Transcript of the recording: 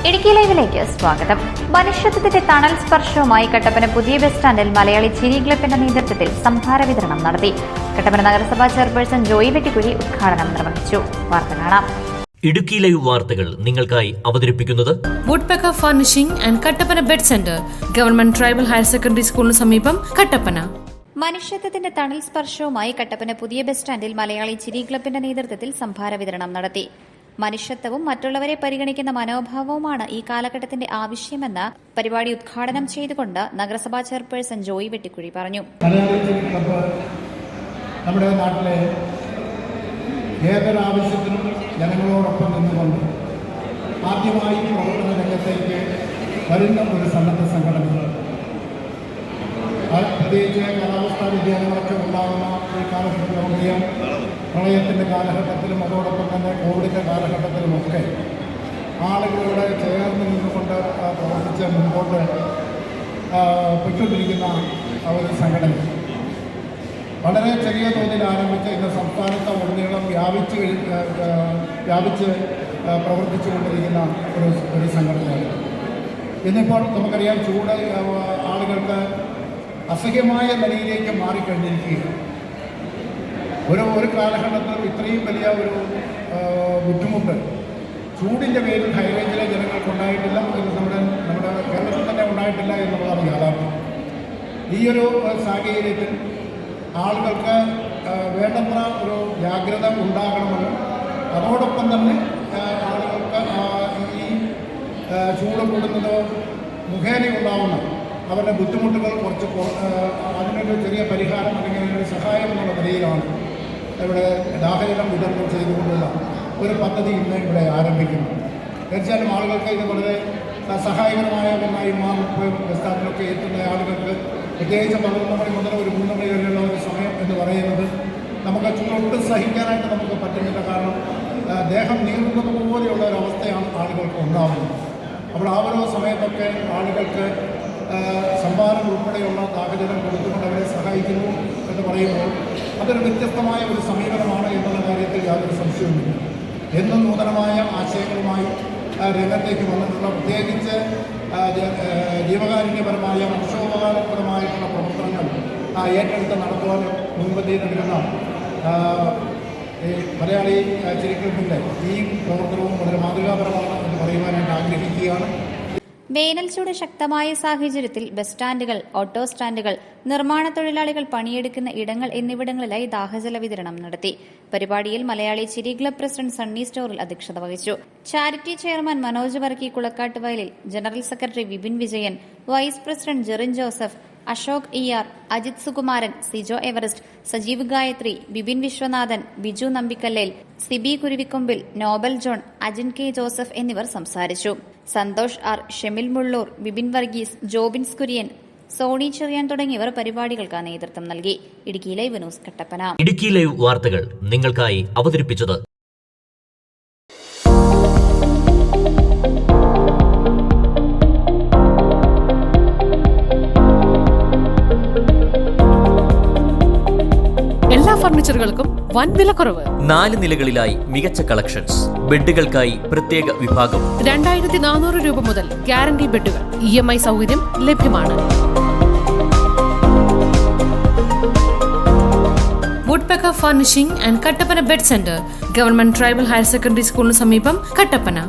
ഇടുക്കി ലൈവിലേക്ക് സ്വാഗതം. മനുഷ്യത്വത്തിന്റെ തണൽ സ്പർശവുമായി കട്ടപ്പന പുതിയ ബസ് സ്റ്റാൻഡിൽ മലയാളി ചിരി ക്ലബിന്റെ നേതൃത്വത്തിൽ സംഭാര വിതരണം നടത്തി. കട്ടപ്പന നഗരസഭാ ചെയർപേഴ്സൺ ജോയി വെട്ടിക്കുഴി ഉദ്ഘാടനം നിർവഹിച്ചു. വാർത്ത കാണാം. ഇടുക്കി ലൈവ് വാർത്തകൾ നിങ്ങൾക്കായി അവതരിപ്പിക്കുന്നത് woodpecker furnishing and Kattappana bed centre, government tribal higher secondary സ്കൂളിന് സമീപം, കട്ടപ്പന. മനുഷ്യത്വത്തിന്റെ തണൽ സ്പർശവുമായി കട്ടപ്പന പുതിയ ബസ് സ്റ്റാൻഡിൽ മലയാളി ചിരി ക്ലബിന്റെ നേതൃത്വത്തിൽ സംഭാര വിതരണം നടത്തി. മനുഷ്യത്വവും മറ്റുള്ളവരെ പരിഗണിക്കുന്ന മനോഭാവവുമാണ് ഈ കാലഘട്ടത്തിന്റെ ആവശ്യമെന്ന് പരിപാടി ഉദ്ഘാടനം ചെയ്തുകൊണ്ട് നഗരസഭാ ചെയർപേഴ്സൺ ജോയി വെട്ടിക്കുഴി പറഞ്ഞു. നമ്മുടെ നാട്ടിലെ ഏതൊരാവശ്യത്തിനും ജനങ്ങളോടൊപ്പം നിന്നുകൊണ്ട് ആദ്യമായി പ്രവർത്തന രംഗത്തേക്ക് വരുന്ന ഒരു സന്നദ്ധ സംഘടനകൾ, പ്രത്യേകിച്ച് കാലാവസ്ഥാ വ്യതിയാനങ്ങളൊക്കെ ഉണ്ടാകുന്ന ഈ കാലഘട്ടത്തിലും പ്രളയത്തിൻ്റെ കാലഘട്ടത്തിലും അതോടൊപ്പം തന്നെ കോവിഡിൻ്റെ കാലഘട്ടത്തിലുമൊക്കെ ആളുകളോട് ചേർന്ന് നിന്നുകൊണ്ട് പ്രവർത്തിച്ച് മുമ്പോട്ട് പൊയ്ക്കൊണ്ടിരിക്കുന്ന ഒരു സംഘടന വളരെ ചെറിയ തോതിൽ ആരംഭിച്ച് ഇന്ന് സംസ്ഥാനത്ത് ഉടനീളം വ്യാപിച്ച് പ്രവർത്തിച്ചുകൊണ്ടിരിക്കുന്ന ഒരു സംഘടനയാണ്. ഇന്നിപ്പോൾ നമുക്കറിയാം, ചൂട് ആളുകൾക്ക് അസഹ്യമായ നിലയിലേക്ക് മാറിക്കഴിഞ്ഞിരിക്കുകയാണ്. ഒരു കാലഘട്ടത്തിൽ ഇത്രയും വലിയ ഒരു ബുദ്ധിമുട്ട് ചൂടിൻ്റെ പേരിൽ ഹൈറേഞ്ചിലെ ജനങ്ങൾക്കുണ്ടായിട്ടില്ല, നമ്മുടെ കേരളത്തിൽ തന്നെ ഉണ്ടായിട്ടില്ല എന്നുള്ളതാണ് യാഥാർത്ഥ്യം. ഈ ഒരു സാഹചര്യത്തിൽ ആളുകൾക്ക് വേണ്ടത്ര ഒരു ജാഗ്രത ഉണ്ടാകണമെന്നും അതോടൊപ്പം തന്നെ ആളുകൾക്ക് ഈ ചൂട് കൂടുന്നത് മുഖേനയുണ്ടാവുന്ന അവരുടെ ബുദ്ധിമുട്ടുകൾ കുറച്ച് അതിനൊരു ചെറിയ പരിഹാരം അല്ലെങ്കിൽ ഒരു സഹായം എന്നുള്ള നിലയിലാണ് ഇവിടെ ദാഹജലം വിതരണം ചെയ്തുകൊണ്ടുള്ള ഒരു പദ്ധതി ഇന്ന് ഇവിടെ ആരംഭിക്കുന്നു. തീർച്ചയായും ആളുകൾക്ക് ഇത് വളരെ സഹായകരമായ ഒന്നായി മാറും. ബസ് സ്റ്റാൻഡിലൊക്കെ എത്തുന്ന ആളുകൾക്ക് പ്രത്യേകിച്ച് 11 മണി മുതൽ ഒരു 3 മണി വരെയുള്ള ഒരു സമയം എന്ന് പറയുന്നത് നമുക്ക് ചൂടൊട്ട് സഹിക്കാനായിട്ട് നമുക്ക് പറ്റുന്നില്ല. കാരണം ദേഹം നീറുന്നത് പോലെയുള്ള ഒരു അവസ്ഥയാണ് ആളുകൾക്ക് ഉണ്ടാകുന്നത്. അപ്പോൾ ആ ഒരു സമയത്തൊക്കെ ആളുകൾക്ക് സംഭാരം ഉൾപ്പെടെയുള്ള ദാഹജലം കൊടുത്തുകൊണ്ട് അവരെ സഹായിക്കുന്നു എന്ന് പറയുമ്പോൾ അതൊരു വ്യത്യസ്തമായ ഒരു സമീപനമാണ് എന്നുള്ള കാര്യത്തിൽ യാതൊരു സംശയവുമില്ല. എന്നും നൂതനമായ ആശയങ്ങളുമായി രംഗത്തേക്ക് വന്നിട്ടുള്ള, പ്രത്യേകിച്ച് ജീവകാരുണ്യപരമായ മനുഷ്യോപകാരപ്രദമായിട്ടുള്ള പ്രവർത്തനങ്ങൾ ഏറ്റെടുത്ത് നടത്തുവാൻ മുൻപന്തിയിൽ നൽകുന്ന മലയാളി ചിരി ക്ലബിൻ്റെ ഈ പ്രവർത്തനവും വളരെ മാതൃകാപരമാണ് എന്ന് പറയുവാനായിട്ട് ആഗ്രഹിക്കുകയാണ്. വേനൽ ചൂട് ശക്തമായ സാഹചര്യത്തിൽ ബസ് സ്റ്റാൻഡുകൾ, ഓട്ടോ സ്റ്റാൻഡുകൾ, നിർമ്മാണ തൊഴിലാളികൾ പണിയെടുക്കുന്ന ഇടങ്ങൾ എന്നിവിടങ്ങളിലായി ദാഹജല വിതരണം നടത്തി. പരിപാടിയിൽ മലയാളി ചിരി ക്ലബ് പ്രസിഡന്റ് സണ്ണി സ്റ്റോറിൽ അധ്യക്ഷത വഹിച്ചു. Charity chairman Manoj Varkey Kulakkattuvayalil, general secretary Vipin Vijayan, vice president Jerin Joseph, Ashok Iyer, Ajith Sukumaran, Sijo Everest, Sajeev Gayathri, Bibin Viswanathan, Biju Nambikkallel, Sibi Kuruvikkombil, Nobel John, Ajin K Joseph എന്നിവർ സംസാരിച്ചു. സന്തോഷ് ആർ, ഷെമിൽ മുള്ളൂർ, ബിബിൻ വർഗീസ്, ജോബിൻസ് കുര്യൻ, സോണി ചെറിയാൻ തുടങ്ങിയവർ പരിപാടികൾക്ക് നേതൃത്വം നൽകി. Idukki live news, Kattappana. Idukki live വാർത്തകൾ നിങ്ങൾക്കായി അവതരിപ്പിച്ചത് എല്ലാ ഫർണിച്ചറുകൾക്കും വൻ വിലക്കുറവ്. 4 നിലകളിലായി മികച്ച കളക്ഷൻസ്. ബെഡുകൾക്കായി പ്രത്യേക വിഭാഗം. 2400 രൂപ മുതൽ ഗ്യാരണ്ടി ബെഡുകൾ. EMI സൗകര്യം ലഭ്യമാണ്. Woodpecker furnishing and Kattappana bed centre, government tribal higher secondary സ്കൂളിന് സമീപം, കട്ടപ്പന.